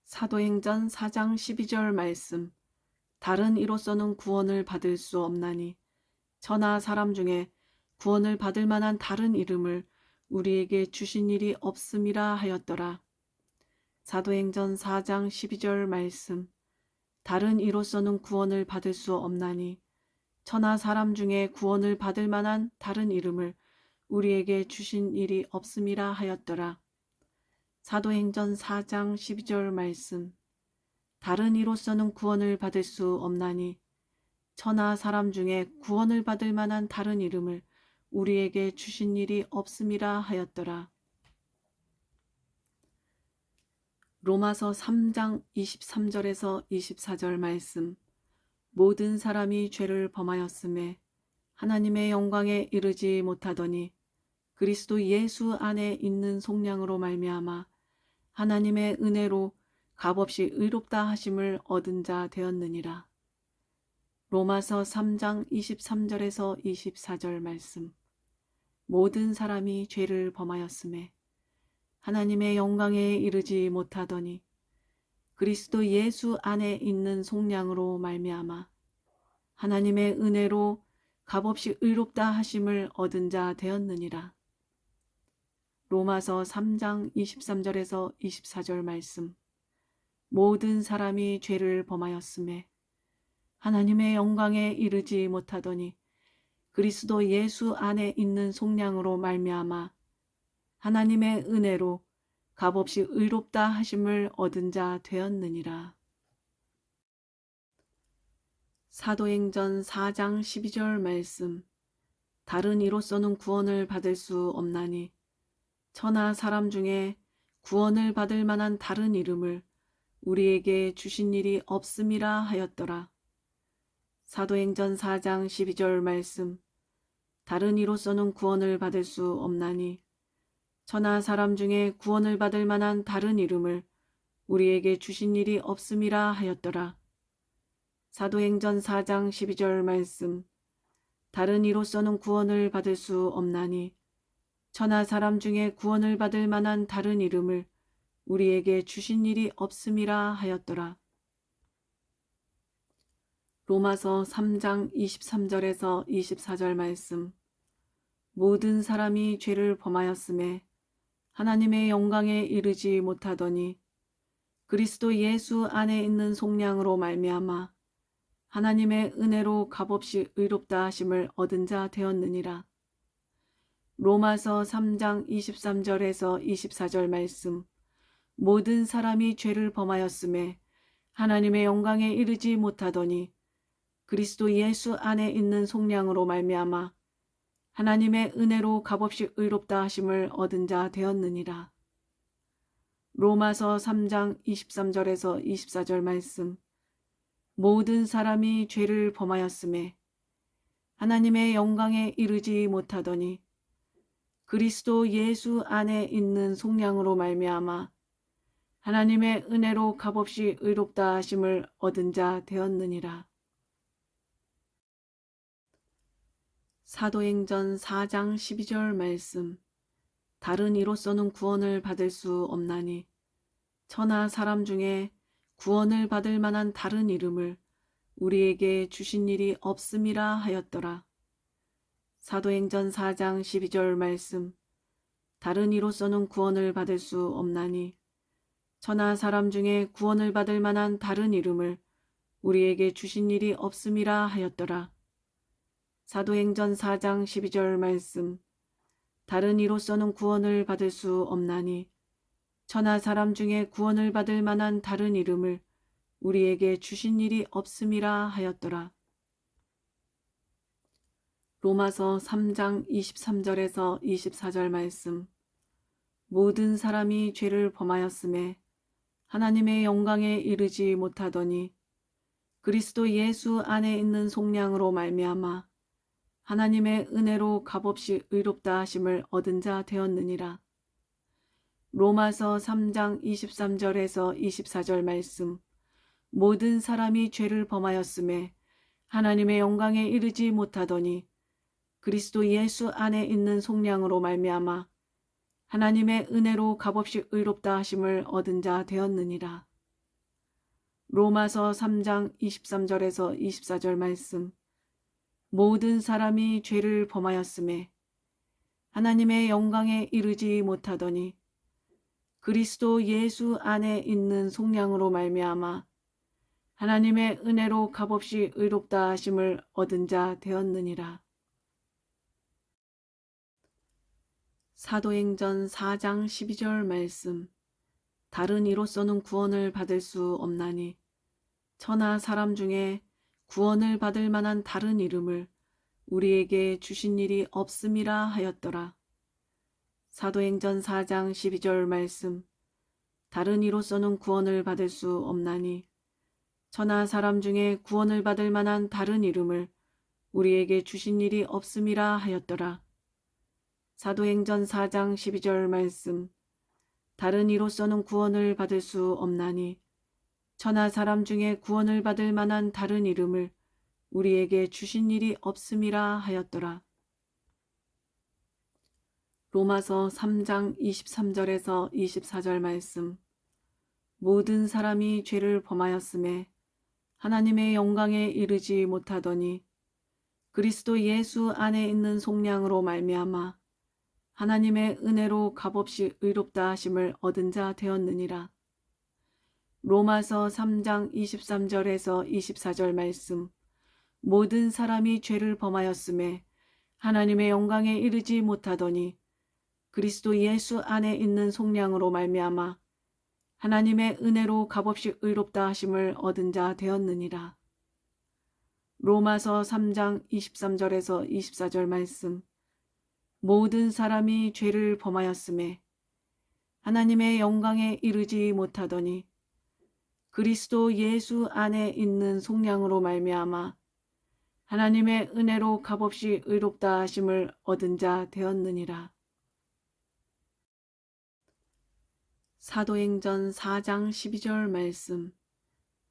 사도행전 4장 12절 말씀. 다른 이로서는 구원을 받을 수 없나니 저나 사람 중에 구원을 받을 만한 다른 이름을 우리에게 주신 일이 없음이라 하였더라. 사도행전 4장 12절 말씀. 다른 이로서는 구원을 받을 수 없나니 저나 사람 중에 구원을 받을 만한 다른 이름을 우리에게 주신 일이 없음이라 하였더라. 사도행전 4장 12절 말씀. 다른 이로서는 구원을 받을 수 없나니 저나 사람 중에 구원을 받을 만한 다른 이름을 우리에게 주신 일이 없음이라 하였더라. 로마서 3장 23절에서 24절 말씀. 모든 사람이 죄를 범하였음에 하나님의 영광에 이르지 못하더니 그리스도 예수 안에 있는 속량으로 말미암아 하나님의 은혜로 값없이 의롭다 하심을 얻은 자 되었느니라. 로마서 3장 23절에서 24절 말씀. 모든 사람이 죄를 범하였음에 하나님의 영광에 이르지 못하더니 그리스도 예수 안에 있는 속량으로 말미암아 하나님의 은혜로 값없이 의롭다 하심을 얻은 자 되었느니라. 로마서 3장 23절에서 24절 말씀. 모든 사람이 죄를 범하였음에 하나님의 영광에 이르지 못하더니 그리스도 예수 안에 있는 속량으로 말미암아 하나님의 은혜로 값없이 의롭다 하심을 얻은 자 되었느니라. 사도행전 4장 12절 말씀. 다른 이로서는 구원을 받을 수 없나니 저나 사람 중에 구원을 받을 만한 다른 이름을 우리에게 주신 일이 없음이라 하였더라. 사도행전 4장 12절 말씀. 다른 이로서는 구원을 받을 수 없나니 저나 사람 중에 구원을 받을 만한 다른 이름을 우리에게 주신 일이 없음이라 하였더라. 사도행전 4장 12절 말씀. 다른 이로서는 구원을 받을 수 없나니 저나 사람 중에 구원을 받을 만한 다른 이름을 우리에게 주신 일이 없음이라 하였더라. 로마서 3장 23절에서 24절 말씀. 모든 사람이 죄를 범하였음에 하나님의 영광에 이르지 못하더니 그리스도 예수 안에 있는 속량으로 말미암아 하나님의 은혜로 값없이 의롭다 하심을 얻은 자 되었느니라. 로마서 3장 23절에서 24절 말씀. 모든 사람이 죄를 범하였음에 하나님의 영광에 이르지 못하더니 그리스도 예수 안에 있는 속량으로 말미암아 하나님의 은혜로 값없이 의롭다 하심을 얻은 자 되었느니라. 로마서 3장 23절에서 24절 말씀. 모든 사람이 죄를 범하였음에 하나님의 영광에 이르지 못하더니 그리스도 예수 안에 있는 속량으로 말미암아 하나님의 은혜로 값없이 의롭다 하심을 얻은 자 되었느니라. 사도행전 4장 12절 말씀. 다른 이로서는 구원을 받을 수 없나니 저나 사람 중에 구원을 받을 만한 다른 이름을 우리에게 주신 일이 없음이라 하였더라. 사도행전 4장 12절 말씀. 다른 이로서는 구원을 받을 수 없나니 저나 사람 중에 구원을 받을 만한 다른 이름을 우리에게 주신 일이 없음이라 하였더라. 사도행전 4장 12절 말씀. 다른 이로서는 구원을 받을 수 없나니 저나 사람 중에 구원을 받을 만한 다른 이름을 우리에게 주신 일이 없음이라 하였더라. 로마서 3장 23절에서 24절 말씀. 모든 사람이 죄를 범하였음에 하나님의 영광에 이르지 못하더니 그리스도 예수 안에 있는 속량으로 말미암아 하나님의 은혜로 값없이 의롭다 하심을 얻은 자 되었느니라. 로마서 3장 23절에서 24절 말씀. 모든 사람이 죄를 범하였음에 하나님의 영광에 이르지 못하더니 그리스도 예수 안에 있는 속량으로 말미암아 하나님의 은혜로 값없이 의롭다 하심을 얻은 자 되었느니라. 로마서 3장 23절에서 24절 말씀. 모든 사람이 죄를 범하였음에 하나님의 영광에 이르지 못하더니 그리스도 예수 안에 있는 속량으로 말미암아 하나님의 은혜로 값없이 의롭다 하심을 얻은 자 되었느니라. 사도행전 4장 12절 말씀. 다른 이로서는 구원을 받을 수 없나니 천하 사람 중에 구원을 받을 만한 다른 이름을 우리에게 주신 일이 없음이라 하였더라. 사도행전 4장 12절 말씀. 다른 이로서는 구원을 받을 수 없나니 천하 사람 중에 구원을 받을 만한 다른 이름을 우리에게 주신 일이 없음이라 하였더라. 사도행전 4장 12절 말씀. 다른 이로서는 구원을 받을 수 없나니 천하 사람 중에 구원을 받을 만한 다른 이름을 우리에게 주신 일이 없음이라 하였더라. 로마서 3장 23절에서 24절 말씀. 모든 사람이 죄를 범하였음에 하나님의 영광에 이르지 못하더니 그리스도 예수 안에 있는 속량으로 말미암아 하나님의 은혜로 값없이 의롭다 하심을 얻은 자 되었느니라. 로마서 3장 23절에서 24절 말씀. 모든 사람이 죄를 범하였음에 하나님의 영광에 이르지 못하더니 그리스도 예수 안에 있는 속량으로 말미암아 하나님의 은혜로 값없이 의롭다 하심을 얻은 자 되었느니라. 로마서 3장 23절에서 24절 말씀. 모든 사람이 죄를 범하였음에 하나님의 영광에 이르지 못하더니 그리스도 예수 안에 있는 속량으로 말미암아 하나님의 은혜로 값없이 의롭다 하심을 얻은 자 되었느니라. 사도행전 4장 12절 말씀.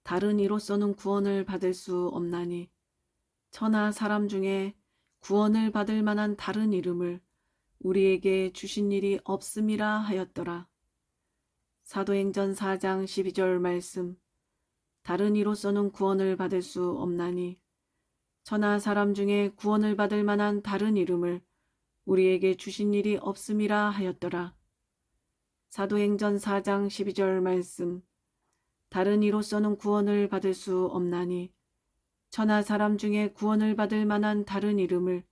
다른 이로서는 구원을 받을 수 없나니 천하 사람 중에 구원을 받을 만한 다른 이름을 우리에게 주신 일이 없음이라 하였더라. 사도행전 4장 12절 말씀. 다른 이로서는 구원을 받을 수 없나니 천하 사람 중에 구원을 받을 만한 다른 이름을 우리에게 주신 일이 없음이라 하였더라. 사도행전 4장 12절 말씀. 다른 이로서는 구원을 받을 수 없나니 천하 사람 중에 구원을 받을 만한 다른 이름을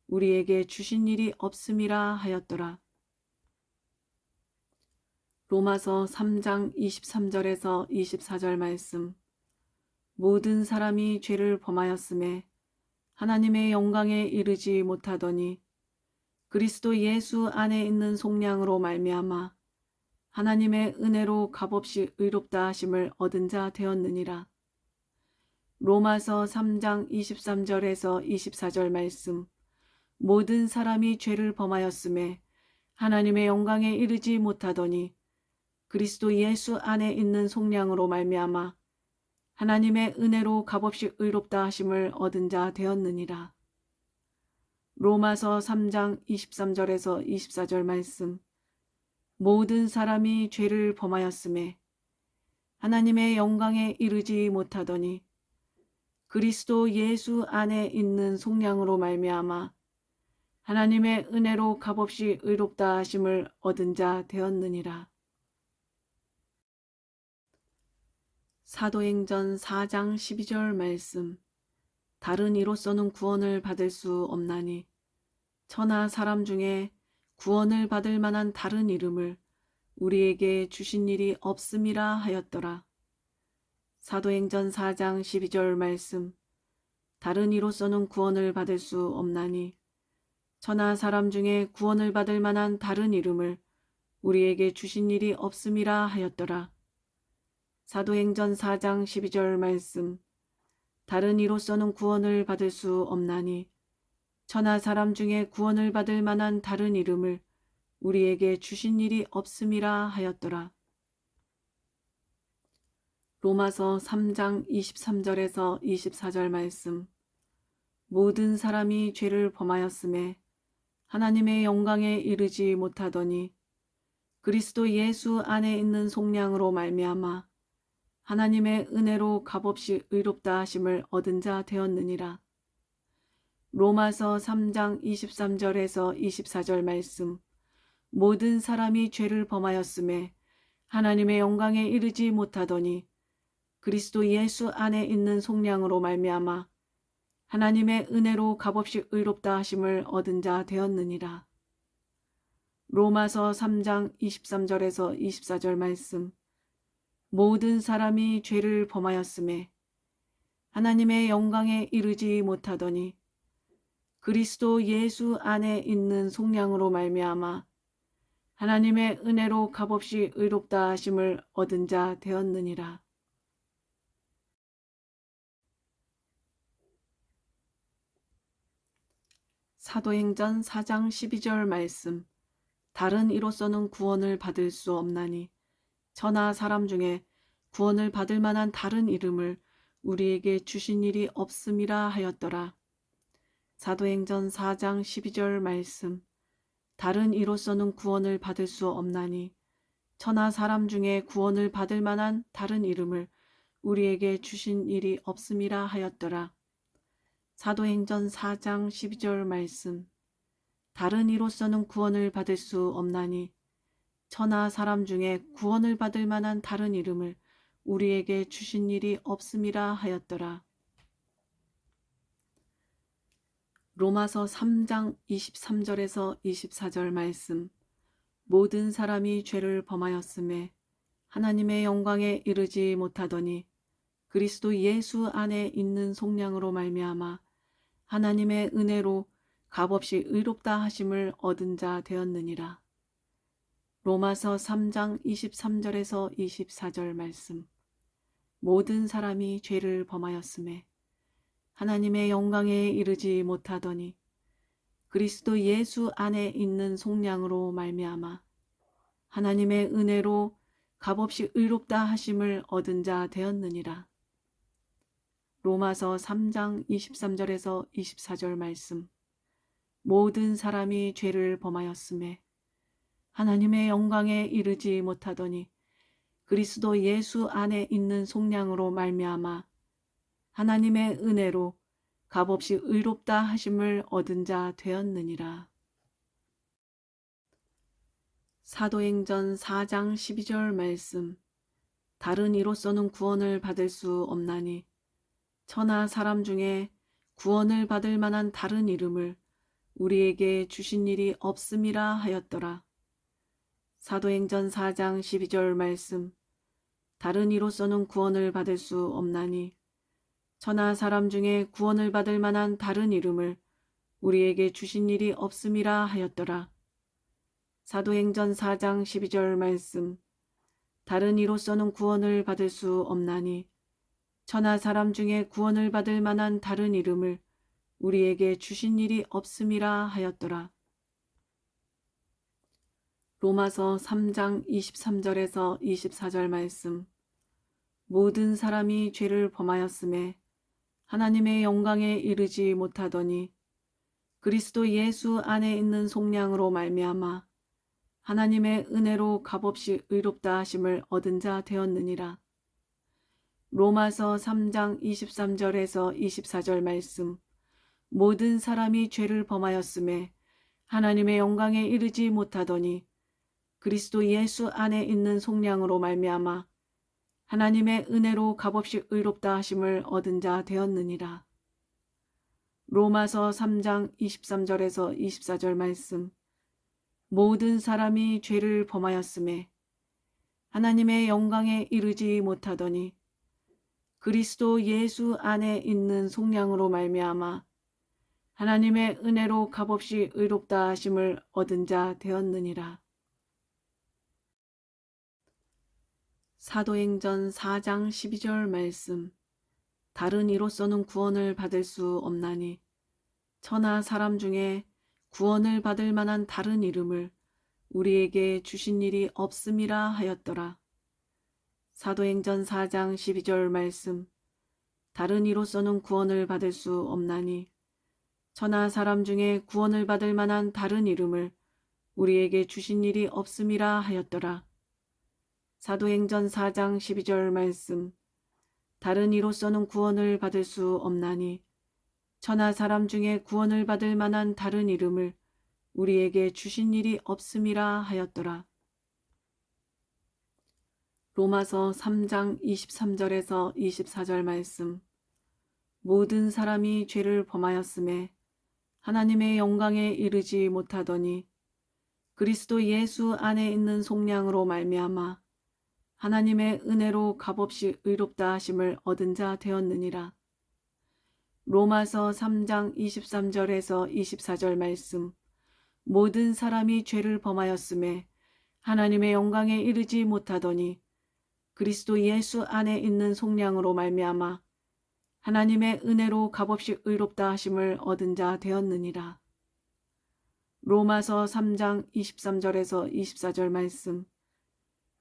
우리에게 주신 일이 없음이라 하였더라. 로마서 3장 23절에서 24절 말씀. 모든 사람이 죄를 범하였음에 하나님의 영광에 이르지 못하더니 그리스도 예수 안에 있는 속량으로 말미암아 하나님의 은혜로 값없이 의롭다 하심을 얻은 자 되었느니라. 로마서 3장 23절에서 24절 말씀. 모든 사람이 죄를 범하였음에 하나님의 영광에 이르지 못하더니 그리스도 예수 안에 있는 속량으로 말미암아 하나님의 은혜로 값없이 의롭다 하심을 얻은 자 되었느니라. 로마서 3장 23절에서 24절 말씀. 모든 사람이 죄를 범하였음에 하나님의 영광에 이르지 못하더니 그리스도 예수 안에 있는 속량으로 말미암아 하나님의 은혜로 값없이 의롭다 하심을 얻은 자 되었느니라. 사도행전 4장 12절 말씀. 다른 이로서는 구원을 받을 수 없나니 천하 사람 중에 구원을 받을 만한 다른 이름을 우리에게 주신 일이 없음이라 하였더라. 사도행전 4장 12절 말씀. 다른 이로서는 구원을 받을 수 없나니 천하 사람 중에 구원을 받을 만한 다른 이름을 우리에게 주신 일이 없음이라 하였더라. 사도행전 4장 12절 말씀. 다른 이로서는 구원을 받을 수 없나니 천하 사람 중에 구원을 받을 만한 다른 이름을 우리에게 주신 일이 없음이라 하였더라. 로마서 3장 23절에서 24절 말씀. 모든 사람이 죄를 범하였음에 하나님의 영광에 이르지 못하더니 그리스도 예수 안에 있는 속량으로 말미암아 하나님의 은혜로 값없이 의롭다 하심을 얻은 자 되었느니라. 로마서 3장 23절에서 24절 말씀. 모든 사람이 죄를 범하였음에 하나님의 영광에 이르지 못하더니 그리스도 예수 안에 있는 속량으로 말미암아 하나님의 은혜로 값없이 의롭다 하심을 얻은 자 되었느니라. 로마서 3장 23절에서 24절 말씀. 모든 사람이 죄를 범하였음에 하나님의 영광에 이르지 못하더니 그리스도 예수 안에 있는 속량으로 말미암아 하나님의 은혜로 값없이 의롭다 하심을 얻은 자 되었느니라. 사도행전 4장 12절 말씀. 다른 이로서는 구원을 받을 수 없나니 저나 사람 중에 구원을 받을 만한 다른 이름을 우리에게 주신 일이 없음이라 하였더라. 사도행전 4장 12절 말씀. 다른 이로서는 구원을 받을 수 없나니 저나 사람 중에 구원을 받을 만한 다른 이름을 우리에게 주신 일이 없음이라 하였더라. 사도행전 4장 12절 말씀. 다른 이로서는 구원을 받을 수 없나니 저나 사람 중에 구원을 받을 만한 다른 이름을 우리에게 주신 일이 없음이라 하였더라. 로마서 3장 23절에서 24절 말씀. 모든 사람이 죄를 범하였음에 하나님의 영광에 이르지 못하더니 그리스도 예수 안에 있는 속량으로 말미암아 하나님의 은혜로 값없이 의롭다 하심을 얻은 자 되었느니라. 로마서 3장 23절에서 24절 말씀. 모든 사람이 죄를 범하였음에 하나님의 영광에 이르지 못하더니 그리스도 예수 안에 있는 속량으로 말미암아 하나님의 은혜로 값없이 의롭다 하심을 얻은 자 되었느니라. 로마서 3장 23절에서 24절 말씀. 모든 사람이 죄를 범하였음에 하나님의 영광에 이르지 못하더니 그리스도 예수 안에 있는 속량으로 말미암아 하나님의 은혜로 값없이 의롭다 하심을 얻은 자 되었느니라. 사도행전 4장 12절 말씀. 다른 이로서는 구원을 받을 수 없나니 저나 사람 중에 구원을 받을 만한 다른 이름을 우리에게 주신 일이 없음이라 하였더라. 사도행전 4장 12절 말씀. 다른 이로서는 구원을 받을 수 없나니 저나 사람 중에 구원을 받을 만한 다른 이름을 우리에게 주신 일이 없음이라 하였더라. 사도행전 4장 12절 말씀. 다른 이로서는 구원을 받을 수 없나니 저나 사람 중에 구원을 받을 만한 다른 이름을 우리에게 주신 일이 없음이라 하였더라. 로마서 3장 23절에서 24절 말씀. 모든 사람이 죄를 범하였음에 하나님의 영광에 이르지 못하더니 그리스도 예수 안에 있는 속량으로 말미암아 하나님의 은혜로 값없이 의롭다 하심을 얻은 자 되었느니라. 로마서 3장 23절에서 24절 말씀. 모든 사람이 죄를 범하였음에 하나님의 영광에 이르지 못하더니 그리스도 예수 안에 있는 속량으로 말미암아 하나님의 은혜로 값없이 의롭다 하심을 얻은 자 되었느니라. 로마서 3장 23절에서 24절 말씀. 모든 사람이 죄를 범하였음에 하나님의 영광에 이르지 못하더니 그리스도 예수 안에 있는 속량으로 말미암아 하나님의 은혜로 값없이 의롭다 하심을 얻은 자 되었느니라. 사도행전 4장 12절 말씀. 다른 이로서는 구원을 받을 수 없나니 저나 사람 중에 구원을 받을 만한 다른 이름을 우리에게 주신 일이 없음이라 하였더라. 사도행전 4장 12절 말씀. 다른 이로서는 구원을 받을 수 없나니 저나 사람 중에 구원을 받을 만한 다른 이름을 우리에게 주신 일이 없음이라 하였더라. 사도행전 4장 12절 말씀. 다른 이로서는 구원을 받을 수 없나니 천하 사람 중에 구원을 받을 만한 다른 이름을 우리에게 주신 일이 없음이라 하였더라. 로마서 3장 23절에서 24절 말씀. 모든 사람이 죄를 범하였음에 하나님의 영광에 이르지 못하더니 그리스도 예수 안에 있는 속량으로 말미암아 하나님의 은혜로 값없이 의롭다 하심을 얻은 자 되었느니라. 로마서 3장 23절에서 24절 말씀. 모든 사람이 죄를 범하였음에 하나님의 영광에 이르지 못하더니 그리스도 예수 안에 있는 속량으로 말미암아 하나님의 은혜로 값없이 의롭다 하심을 얻은 자 되었느니라. 로마서 3장 23절에서 24절 말씀.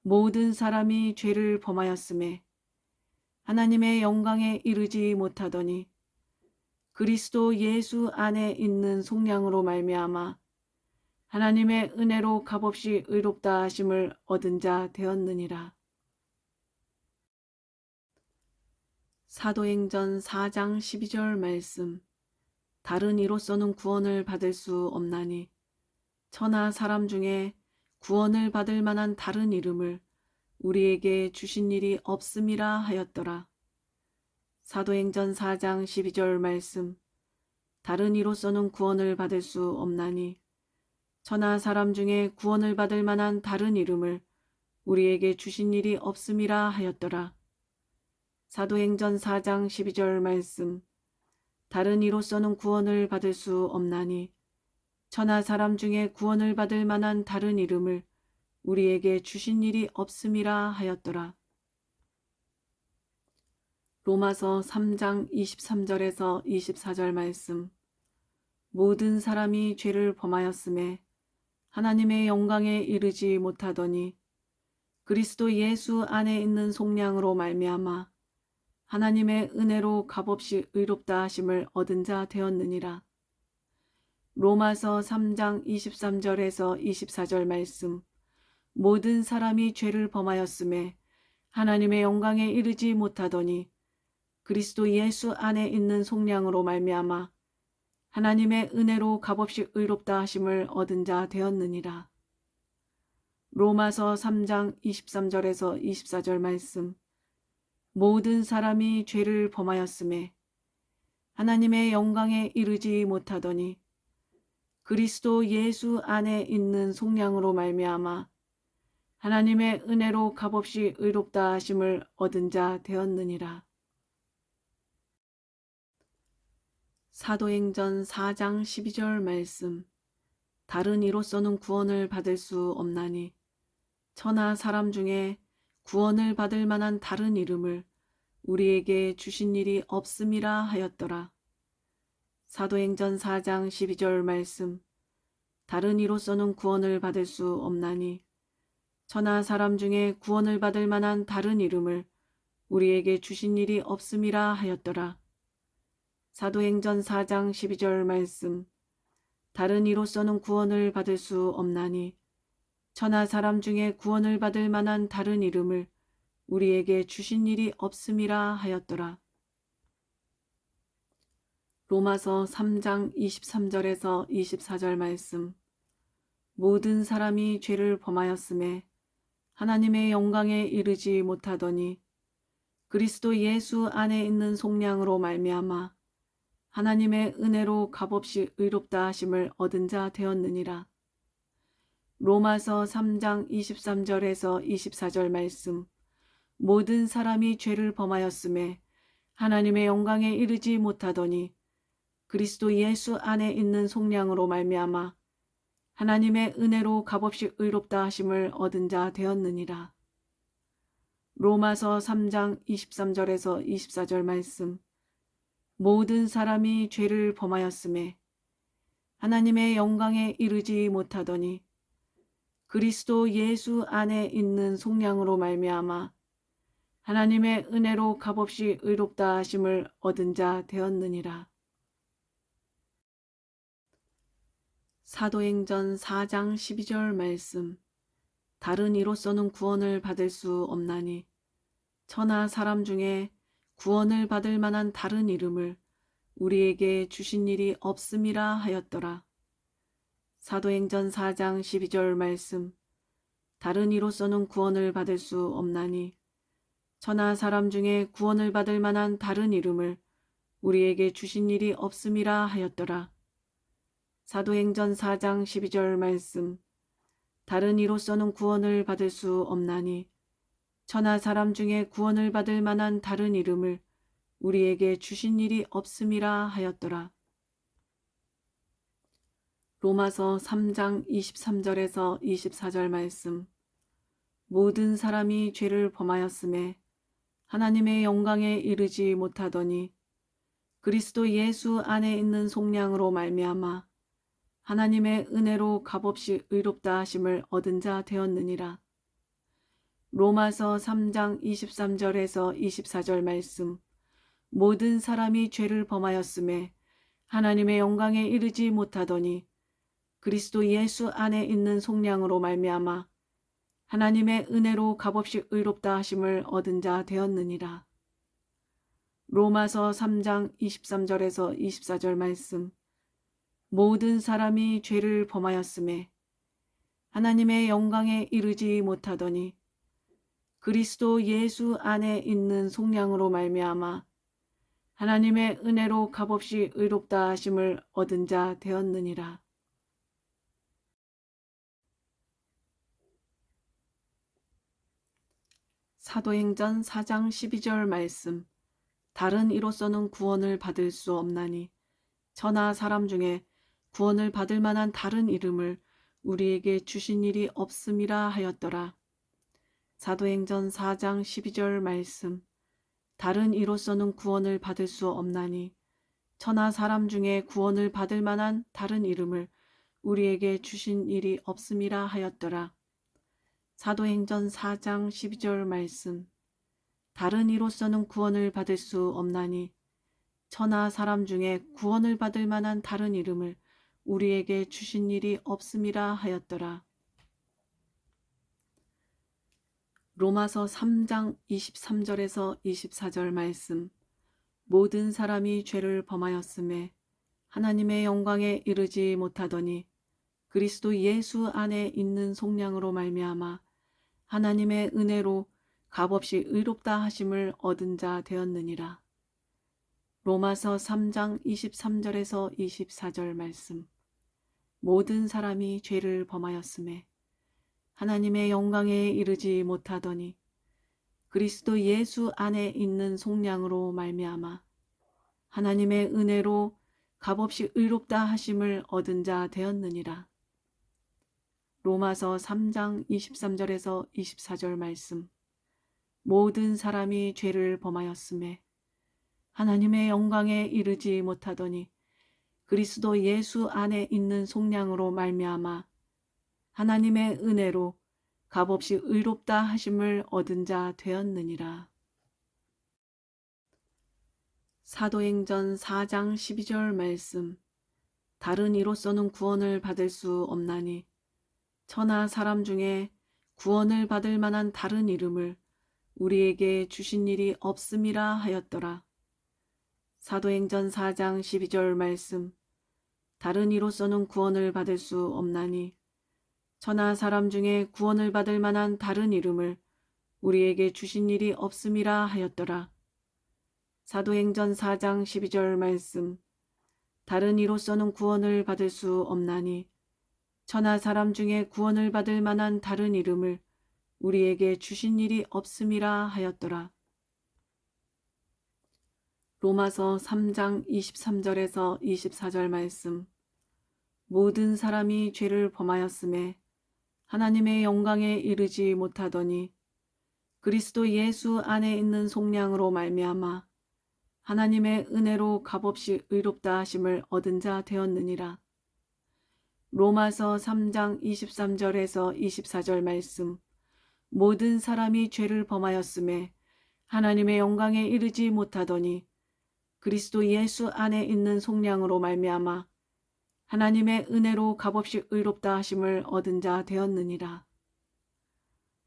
모든 사람이 죄를 범하였음에 하나님의 영광에 이르지 못하더니 그리스도 예수 안에 있는 속량으로 말미암아 하나님의 은혜로 값없이 의롭다 하심을 얻은 자 되었느니라. 사도행전 4장 12절 말씀. 다른 이로서는 구원을 받을 수 없나니 천하 사람 중에 구원을 받을 만한 다른 이름을 우리에게 주신 일이 없음이라 하였더라. 사도행전 4장 12절 말씀. 다른 이로서는 구원을 받을 수 없나니 천하 사람 중에 구원을 받을 만한 다른 이름을 우리에게 주신 일이 없음이라 하였더라. 사도행전 4장 12절 말씀. 다른 이로서는 구원을 받을 수 없나니 천하 사람 중에 구원을 받을 만한 다른 이름을 우리에게 주신 일이 없음이라 하였더라. 로마서 3장 23절에서 24절 말씀. 모든 사람이 죄를 범하였음에 하나님의 영광에 이르지 못하더니 그리스도 예수 안에 있는 속량으로 말미암아 하나님의 은혜로 값없이 의롭다 하심을 얻은 자 되었느니라. 로마서 3장 23절에서 24절 말씀. 모든 사람이 죄를 범하였음에 하나님의 영광에 이르지 못하더니 그리스도 예수 안에 있는 속량으로 말미암아 하나님의 은혜로 값없이 의롭다 하심을 얻은 자 되었느니라. 로마서 3장 23절에서 24절 말씀. 모든 사람이 죄를 범하였음에 하나님의 영광에 이르지 못하더니 그리스도 예수 안에 있는 속량으로 말미암아 하나님의 은혜로 값없이 의롭다 하심을 얻은 자 되었느니라. 사도행전 4장 12절 말씀. 다른 이로서는 구원을 받을 수 없나니 천하 사람 중에 구원을 받을 만한 다른 이름을 우리에게 주신 일이 없음이라 하였더라. 사도행전 4장 12절 말씀. 다른 이로서는 구원을 받을 수 없나니 천하 사람 중에 구원을 받을 만한 다른 이름을 우리에게 주신 일이 없음이라 하였더라. 사도행전 4장 12절 말씀. 다른 이로서는 구원을 받을 수 없나니 천하 사람 중에 구원을 받을 만한 다른 이름을 우리에게 주신 일이 없음이라 하였더라. 로마서 3장 23절에서 24절 말씀. 모든 사람이 죄를 범하였음에 하나님의 영광에 이르지 못하더니 그리스도 예수 안에 있는 속량으로 말미암아 하나님의 은혜로 값없이 의롭다 하심을 얻은 자 되었느니라. 로마서 3장 23절에서 24절 말씀. 모든 사람이 죄를 범하였음에 하나님의 영광에 이르지 못하더니 그리스도 예수 안에 있는 속량으로 말미암아 하나님의 은혜로 값없이 의롭다 하심을 얻은 자 되었느니라. 로마서 3장 23절에서 24절 말씀. 모든 사람이 죄를 범하였음에 하나님의 영광에 이르지 못하더니 그리스도 예수 안에 있는 속량으로 말미암아 하나님의 은혜로 값없이 의롭다 하심을 얻은 자 되었느니라. 사도행전 4장 12절 말씀. 다른 이로서는 구원을 받을 수 없나니 천하 사람 중에 구원을 받을 만한 다른 이름을 우리에게 주신 일이 없음이라 하였더라. 사도행전 4장 12절 말씀. 다른 이로서는 구원을 받을 수 없나니 천하 사람 중에 구원을 받을 만한 다른 이름을 우리에게 주신 일이 없음이라 하였더라. 사도행전 4장 12절 말씀. 다른 이로서는 구원을 받을 수 없나니 천하 사람 중에 구원을 받을 만한 다른 이름을 우리에게 주신 일이 없음이라 하였더라. 로마서 3장 23절에서 24절 말씀. 모든 사람이 죄를 범하였음에 하나님의 영광에 이르지 못하더니 그리스도 예수 안에 있는 속량으로 말미암아 하나님의 은혜로 값없이 의롭다 하심을 얻은 자 되었느니라. 로마서 3장 23절에서 24절 말씀. 모든 사람이 죄를 범하였음에 하나님의 영광에 이르지 못하더니 그리스도 예수 안에 있는 속량으로 말미암아 하나님의 은혜로 값없이 의롭다 하심을 얻은 자 되었느니라. 로마서 3장 23절에서 24절 말씀. 모든 사람이 죄를 범하였음에 하나님의 영광에 이르지 못하더니 그리스도 예수 안에 있는 속량으로 말미암아 하나님의 은혜로 값없이 의롭다 하심을 얻은 자 되었느니라. 사도행전 4장 12절 말씀. 다른 이로서는 구원을 받을 수 없나니 천하 사람 중에 구원을 받을 만한 다른 이름을 우리에게 주신 일이 없음이라 하였더라. 사도행전 4장 12절 말씀. 다른 이로서는 구원을 받을 수 없나니 천하 사람 중에 구원을 받을 만한 다른 이름을 우리에게 주신 일이 없음이라 하였더라. 사도행전 4장 12절 말씀. 다른 이로서는 구원을 받을 수 없나니 천하 사람 중에 구원을 받을 만한 다른 이름을 우리에게 주신 일이 없음이라 하였더라. 로마서 3장 23절에서 24절 말씀. 모든 사람이 죄를 범하였음에 하나님의 영광에 이르지 못하더니 그리스도 예수 안에 있는 속량으로 말미암아 하나님의 은혜로 값없이 의롭다 하심을 얻은 자 되었느니라. 로마서 3장 23절에서 24절 말씀. 모든 사람이 죄를 범하였음에 하나님의 영광에 이르지 못하더니 그리스도 예수 안에 있는 속량으로 말미암아 하나님의 은혜로 값없이 의롭다 하심을 얻은 자 되었느니라. 로마서 3장 23절에서 24절 말씀. 모든 사람이 죄를 범하였음에 하나님의 영광에 이르지 못하더니 그리스도 예수 안에 있는 속량으로 말미암아 하나님의 은혜로 값없이 의롭다 하심을 얻은 자 되었느니라. 사도행전 4장 12절 말씀. 다른 이로서는 구원을 받을 수 없나니 천하 사람 중에 구원을 받을 만한 다른 이름을 우리에게 주신 일이 없음이라 하였더라. 사도행전 4장 12절 말씀. 다른 이로서는 구원을 받을 수 없나니 천하 사람 중에 구원을 받을 만한 다른 이름을 우리에게 주신 일이 없음이라 하였더라. 사도행전 4장 12절 말씀. 다른 이로서는 구원을 받을 수 없나니 천하 사람 중에 구원을 받을 만한 다른 이름을 우리에게 주신 일이 없음이라 하였더라. 로마서 3장 23절에서 24절 말씀. 모든 사람이 죄를 범하였음에 하나님의 영광에 이르지 못하더니 그리스도 예수 안에 있는 속량으로 말미암아 하나님의 은혜로 값없이 의롭다 하심을 얻은 자 되었느니라. 로마서 3장 23절에서 24절 말씀. 모든 사람이 죄를 범하였음에 하나님의 영광에 이르지 못하더니 그리스도 예수 안에 있는 속량으로 말미암아 하나님의 은혜로 값없이 의롭다 하심을 얻은 자 되었느니라.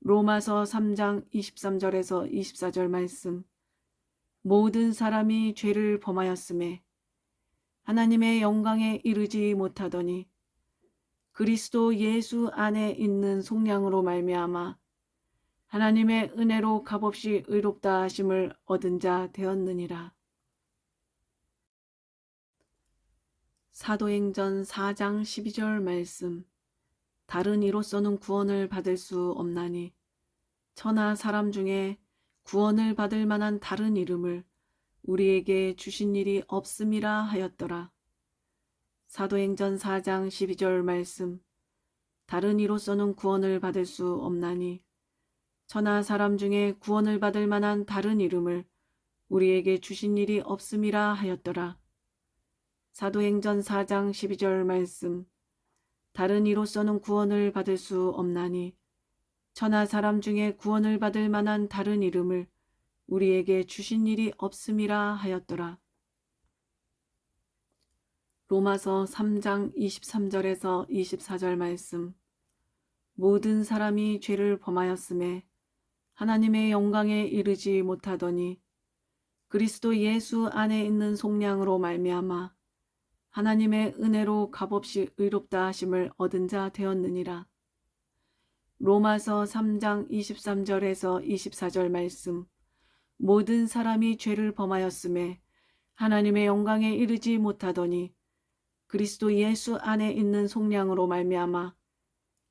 로마서 3장 23절에서 24절 말씀. 모든 사람이 죄를 범하였음에 하나님의 영광에 이르지 못하더니 그리스도 예수 안에 있는 속량으로 말미암아 하나님의 은혜로 값없이 의롭다 하심을 얻은 자 되었느니라. 사도행전 4장 12절 말씀. 다른 이로서는 구원을 받을 수 없나니 천하 사람 중에 구원을 받을 만한 다른 이름을 우리에게 주신 일이 없음이라 하였더라. 사도행전 4장 12절 말씀. 다른 이로서는 구원을 받을 수 없나니 천하 사람 중에 구원을 받을 만한 다른 이름을 우리에게 주신 일이 없음이라 하였더라. 사도행전 4장 12절 말씀. 다른 이로서는 구원을 받을 수 없나니 천하 사람 중에 구원을 받을 만한 다른 이름을 우리에게 주신 일이 없음이라 하였더라. 로마서 3장 23절에서 24절 말씀. 모든 사람이 죄를 범하였음에 하나님의 영광에 이르지 못하더니 그리스도 예수 안에 있는 속량으로 말미암아 하나님의 은혜로 값없이 의롭다 하심을 얻은 자 되었느니라. 로마서 3장 23절에서 24절 말씀. 모든 사람이 죄를 범하였음에 하나님의 영광에 이르지 못하더니 그리스도 예수 안에 있는 속량으로 말미암아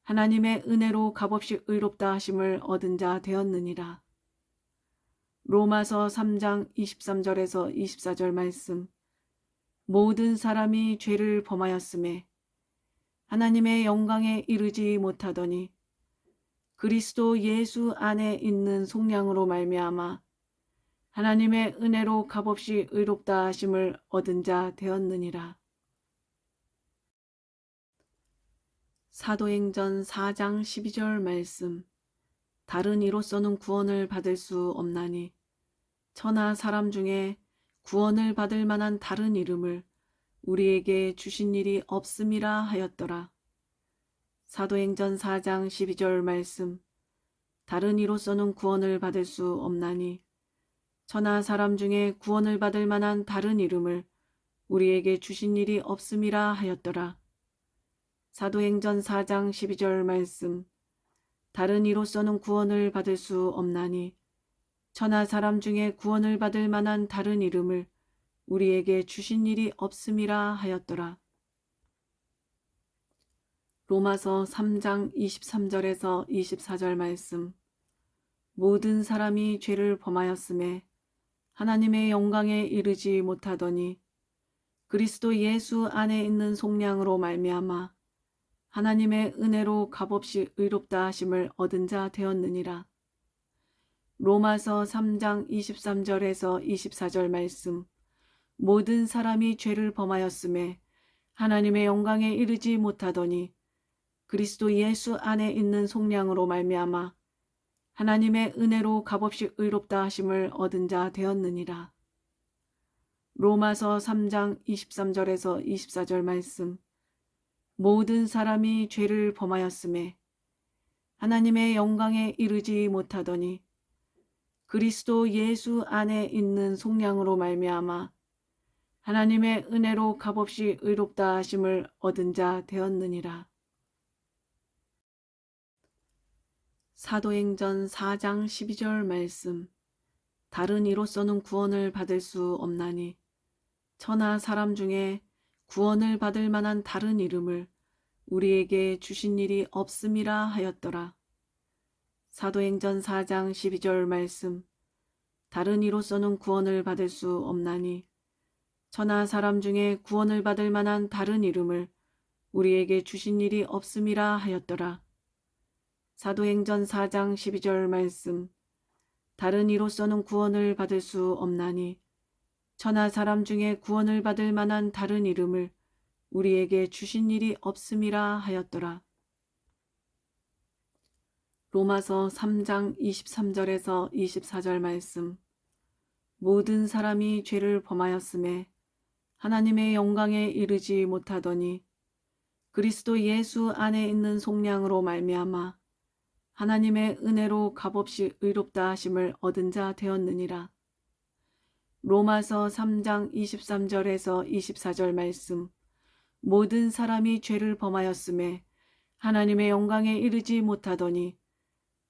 하나님의 은혜로 값없이 의롭다 하심을 얻은 자 되었느니라. 로마서 3장 23절에서 24절 말씀. 모든 사람이 죄를 범하였음에 하나님의 영광에 이르지 못하더니 그리스도 예수 안에 있는 속량으로 말미암아 하나님의 은혜로 값없이 의롭다 하심을 얻은 자 되었느니라. 사도행전 4장 12절 말씀. 다른 이로서는 구원을 받을 수 없나니 천하 사람 중에 구원을 받을 만한 다른 이름을 우리에게 주신 일이 없음이라 하였더라. 사도행전 4장 12절 말씀. 다른 이로서는 구원을 받을 수 없나니 천하 사람 중에 구원을 받을 만한 다른 이름을 우리에게 주신 일이 없음이라 하였더라. 사도행전 4장 12절 말씀. 다른 이로서는 구원을 받을 수 없나니 천하 사람 중에 구원을 받을 만한 다른 이름을 우리에게 주신 일이 없음이라 하였더라. 로마서 3장 23절에서 24절 말씀. 모든 사람이 죄를 범하였음에 하나님의 영광에 이르지 못하더니 그리스도 예수 안에 있는 속량으로 말미암아 하나님의 은혜로 값없이 의롭다 하심을 얻은 자 되었느니라. 로마서 3장 23절에서 24절 말씀. 모든 사람이 죄를 범하였음에 하나님의 영광에 이르지 못하더니 그리스도 예수 안에 있는 속량으로 말미암아 하나님의 은혜로 값없이 의롭다 하심을 얻은 자 되었느니라. 로마서 3장 23절에서 24절 말씀. 모든 사람이 죄를 범하였음에 하나님의 영광에 이르지 못하더니 그리스도 예수 안에 있는 속량으로 말미암아 하나님의 은혜로 값없이 의롭다 하심을 얻은 자 되었느니라. 사도행전 4장 12절 말씀. 다른 이로서는 구원을 받을 수 없나니 천하 사람 중에 구원을 받을 만한 다른 이름을 우리에게 주신 일이 없음이라 하였더라. 사도행전 4장 12절 말씀. 다른 이로서는 구원을 받을 수 없나니 천하 사람 중에 구원을 받을 만한 다른 이름을 우리에게 주신 일이 없음이라 하였더라. 사도행전 4장 12절 말씀. 다른 이로서는 구원을 받을 수 없나니 천하 사람 중에 구원을 받을 만한 다른 이름을 우리에게 주신 일이 없음이라 하였더라. 로마서 3장 23절에서 24절 말씀. 모든 사람이 죄를 범하였음에 하나님의 영광에 이르지 못하더니 그리스도 예수 안에 있는 속량으로 말미암아 하나님의 은혜로 값없이 의롭다 하심을 얻은 자 되었느니라. 로마서 3장 23절에서 24절 말씀. 모든 사람이 죄를 범하였음에 하나님의 영광에 이르지 못하더니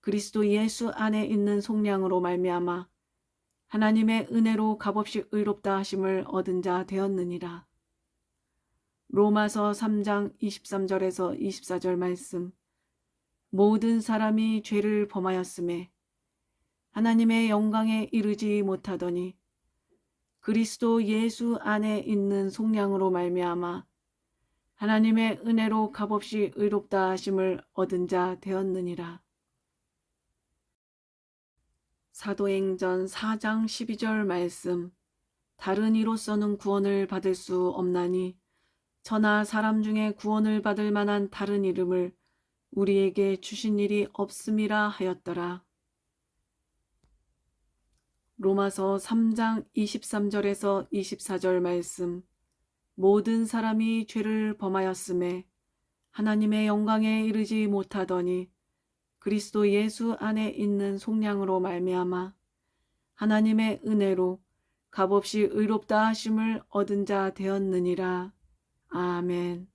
그리스도 예수 안에 있는 속량으로 말미암아 하나님의 은혜로 값없이 의롭다 하심을 얻은 자 되었느니라. 로마서 3장 23절에서 24절 말씀. 모든 사람이 죄를 범하였음에 하나님의 영광에 이르지 못하더니 그리스도 예수 안에 있는 속량으로 말미암아 하나님의 은혜로 값없이 의롭다 하심을 얻은 자 되었느니라. 사도행전 4장 12절 말씀. 다른 이로서는 구원을 받을 수 없나니 저나 사람 중에 구원을 받을 만한 다른 이름을 우리에게 주신 일이 없음이라 하였더라. 로마서 3장 23절에서 24절 말씀. 모든 사람이 죄를 범하였음에 하나님의 영광에 이르지 못하더니 그리스도 예수 안에 있는 속량으로 말미암아 하나님의 은혜로 값없이 의롭다 하심을 얻은 자 되었느니라. 아멘.